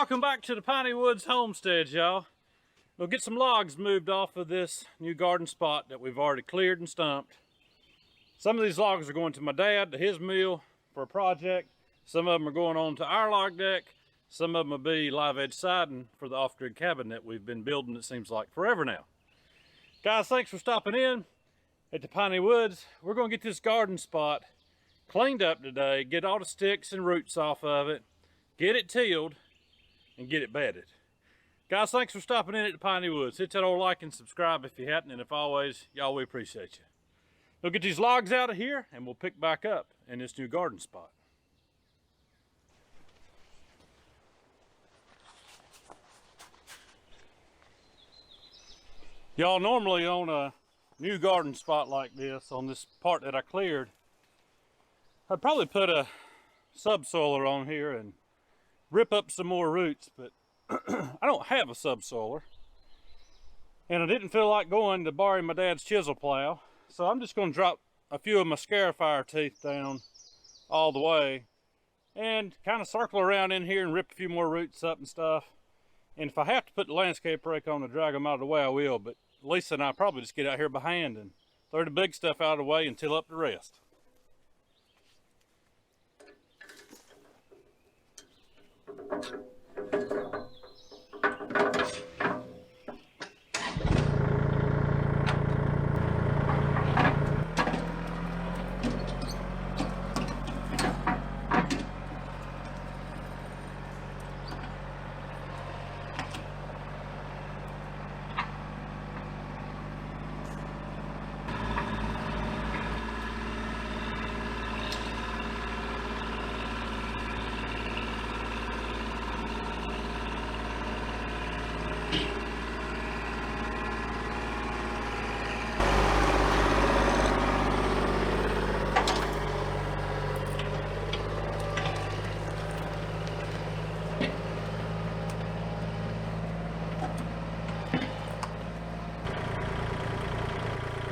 Welcome back to the Piney Woods homestead, y'all. We'll get some logs moved off of this new garden spot that we've already cleared and stumped. Some of these logs are going to my dad, to his mill for a project. Some of them are going on to our log deck. Some of them will be live edge siding for the off-grid cabin that we've been building, it seems like forever now. Guys, thanks for stopping in at the Piney Woods. We're going to get this garden spot cleaned up today, get all the sticks and roots off of it, get it tilled, and get it bedded. Guys, thanks for stopping in at the Piney Woods. Hit that old like and subscribe if you hadn't, and if always, y'all, we appreciate you. We'll get these logs out of here and we'll pick back up in this new garden spot. Y'all, normally on a new garden spot like this, on this part that I cleared, I'd probably put a subsoiler on here and rip up some more roots, but I don't have a subsoiler. And I didn't feel like going to borrow my dad's chisel plow. So I'm just going to drop a few of my scarifier teeth down all the way and kind of circle around in here and rip a few more roots up and stuff. And if I have to put the landscape rake on to drag them out of the way, I will. But Lisa and I probably just get out here by hand and throw the big stuff out of the way and till up the rest.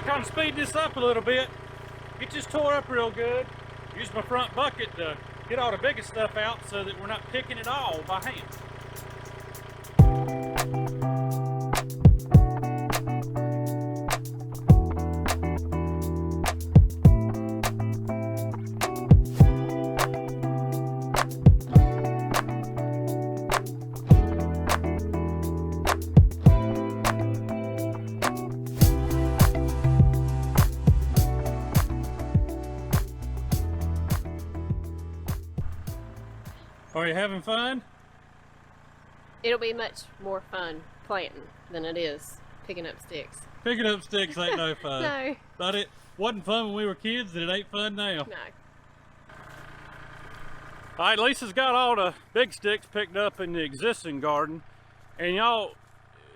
Kind of speed this up a little bit, get this tore up real good. Use my front bucket to get all the biggest stuff out so that we're not picking it all by hand. Are you having fun? It'll be much more fun planting than it is picking up sticks. Picking up sticks ain't no fun. No. But it wasn't fun when we were kids, and it ain't fun now. No. All right, Lisa's got all the big sticks picked up in the existing garden. And y'all,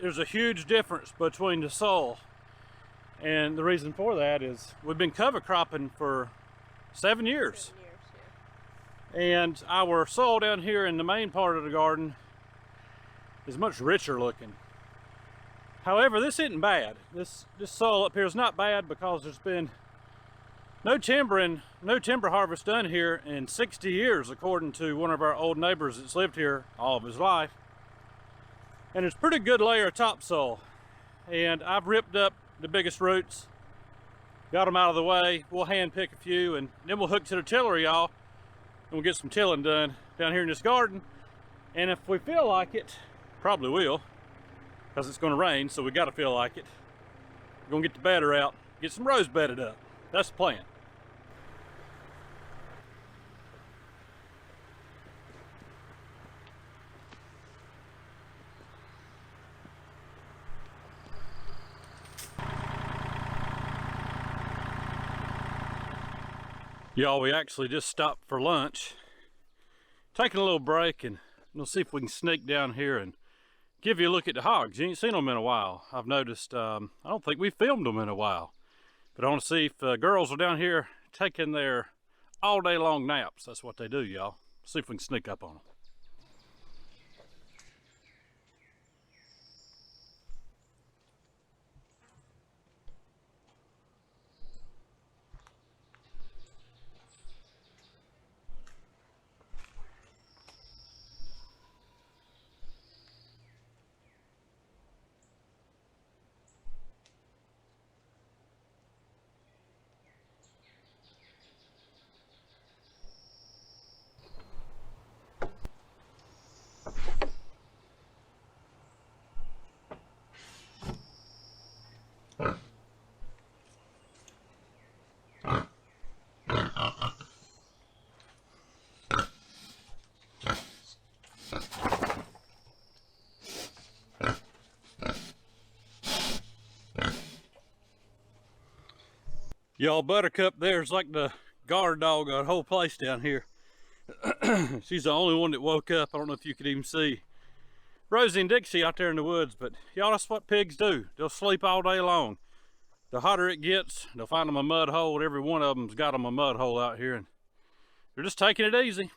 there's a huge difference between the soil. And the reason for that is we've been cover cropping for 7 years. And our soil down here in the main part of the garden is much richer looking. However, this isn't bad. This soil up here is not bad because there's been no timber harvest done here in 60 years, according to one of our old neighbors that's lived here all of his life. And it's a pretty good layer of topsoil. And I've ripped up the biggest roots, got them out of the way. We'll hand pick a few and then we'll hook to the tiller, y'all. And we'll get some tilling done down here in this garden. And if we feel like it, probably will, because it's going to rain, so we got to feel like it. We're going to get the batter out, get some rows bedded up. That's the plan. Y'all, we actually just stopped for lunch, taking a little break, and we'll see if we can sneak down here and give you a look at the hogs. You ain't seen them in a while. I've noticed, I don't think we filmed them in a while, but I want to see if girls are down here taking their all day long naps. That's what they do, y'all. See if we can sneak up on them. Y'all, Buttercup there's like the guard dog of the whole place down here. She's the only one that woke up. I don't know if you could even see Rosie and Dixie out there in the woods, but y'all, that's what pigs do. They'll sleep all day long. The hotter it gets, they'll find them a mud hole. Every one of them's got them a mud hole out here, and they're just taking it easy.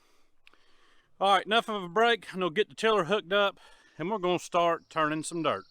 All right, enough of a break. I'm gonna get the tiller hooked up, and we're gonna start turning some dirt.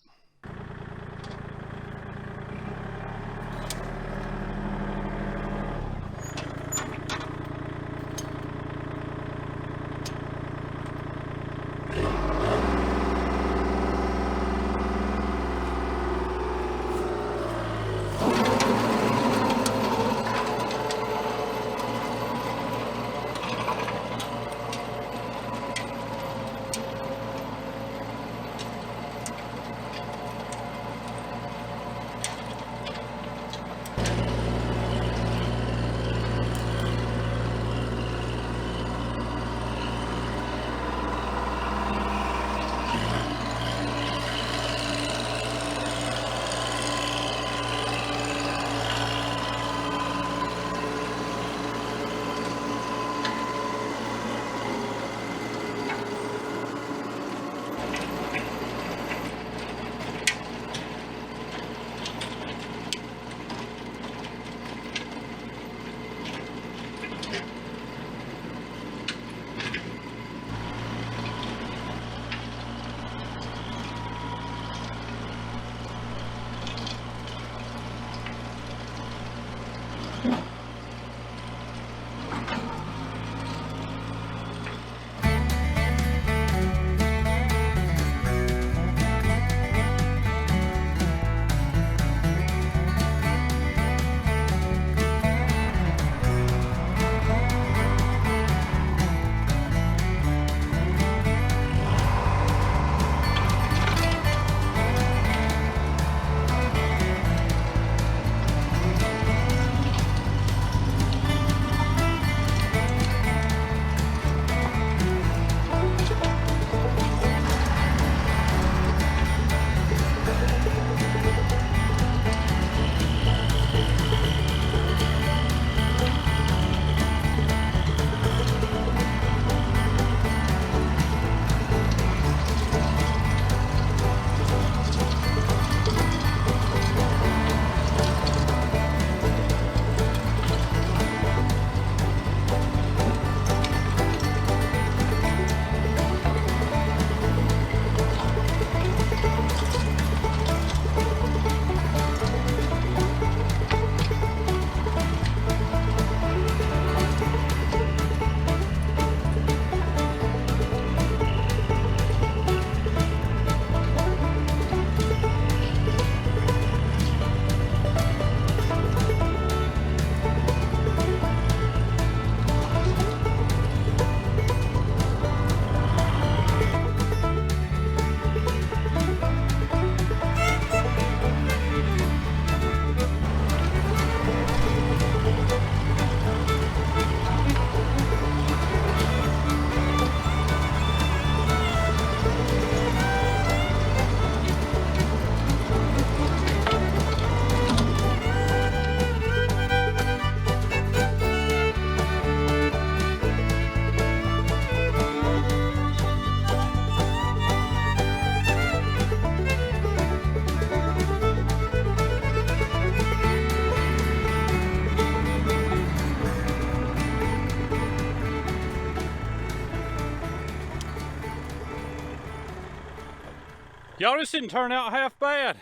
Y'all, this didn't turn out half bad.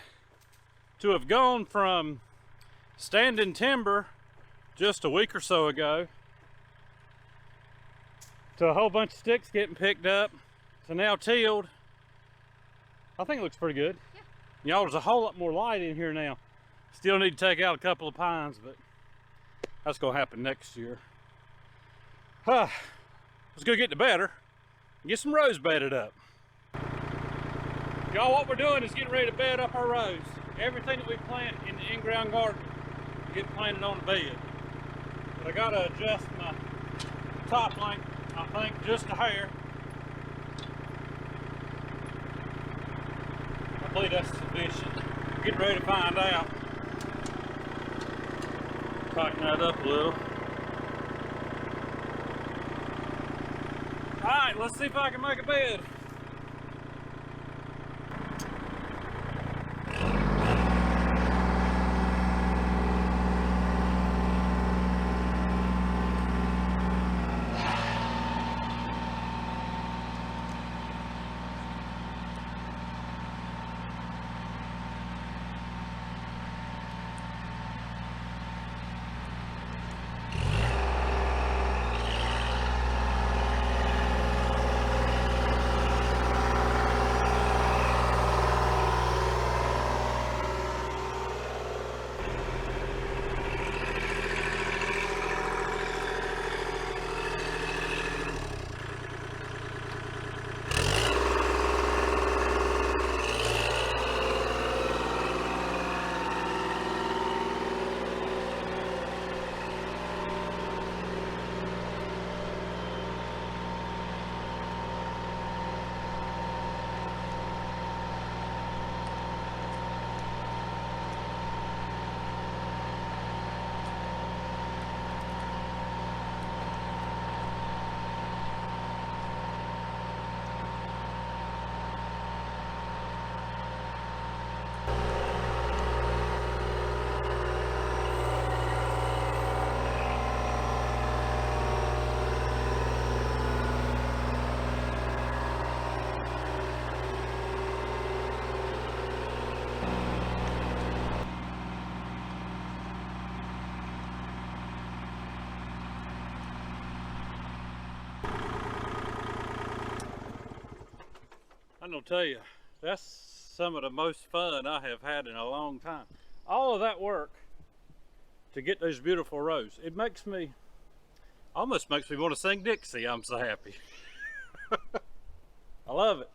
To have gone from standing timber just a week or so ago to a whole bunch of sticks getting picked up to now tilled, I think it looks pretty good. Yeah. Y'all, there's a whole lot more light in here now. Still need to take out a couple of pines, but that's gonna happen next year. Let's go get to better and get some rows bedded up. Y'all, what we're doing is getting ready to bed up our rows. Everything that we plant in the in-ground garden get planted on the bed. But I gotta adjust my top length, I think, just a hair. I believe that's sufficient. Getting ready to find out. Tighten that up a little. All right, let's see if I can make a bed. I'm gonna tell you, that's some of the most fun I have had in a long time. All of that work to get those beautiful rows, it makes me, almost makes me want to sing Dixie. I'm so happy. I love it.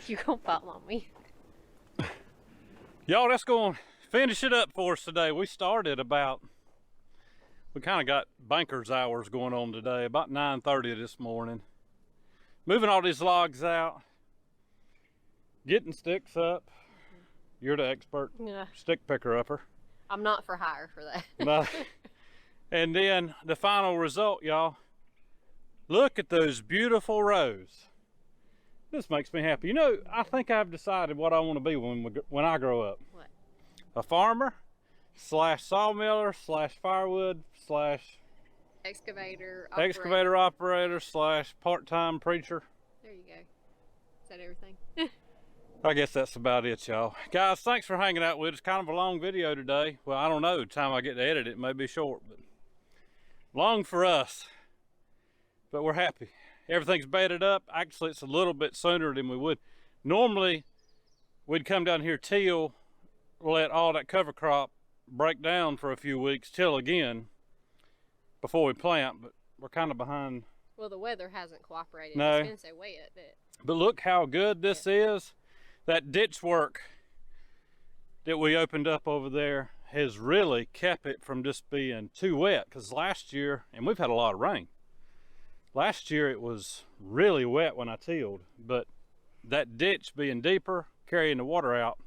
You gonna fall on me. Y'all, that's going to finish it up for us today. We started about, we kind of got banker's hours going on today, about 9:30 this morning. Moving all these logs out, getting sticks up. You're the expert stick picker upper. I'm not for hire for that. No. And then the final result, y'all. Look at those beautiful rows. This makes me happy. You know, I think I've decided what I want to be when I grow up. What? A farmer / sawmiller / firewood / Excavator operator / part-time preacher. There you go. Is that everything? I guess that's about it, y'all. Guys, thanks for hanging out with us. Kind of a long video today. Well, I don't know. The time I get to edit it may be short, but long for us. But we're happy. Everything's bedded up. Actually, it's a little bit sooner than we would. Normally, we'd come down here till, let all that cover crop break down for a few weeks, till again, before we plant, but we're kind of behind. Well, the weather hasn't cooperated. No. It's been so wet. But look how good this is. That ditch work that we opened up over there has really kept it from just being too wet, because last year, and we've had a lot of rain, last year it was really wet when I tilled, but that ditch being deeper, carrying the water out,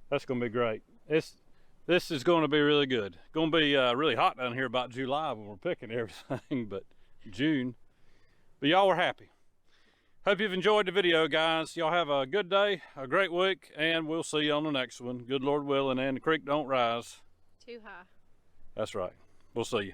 that's going to be great. This is going to be really good. Going to be really hot down here about July when we're picking everything, but June. But y'all were happy. Hope you've enjoyed the video, guys. Y'all have a good day, a great week, and we'll see you on the next one. Good Lord willing, and the creek don't rise too high. That's right. We'll see you.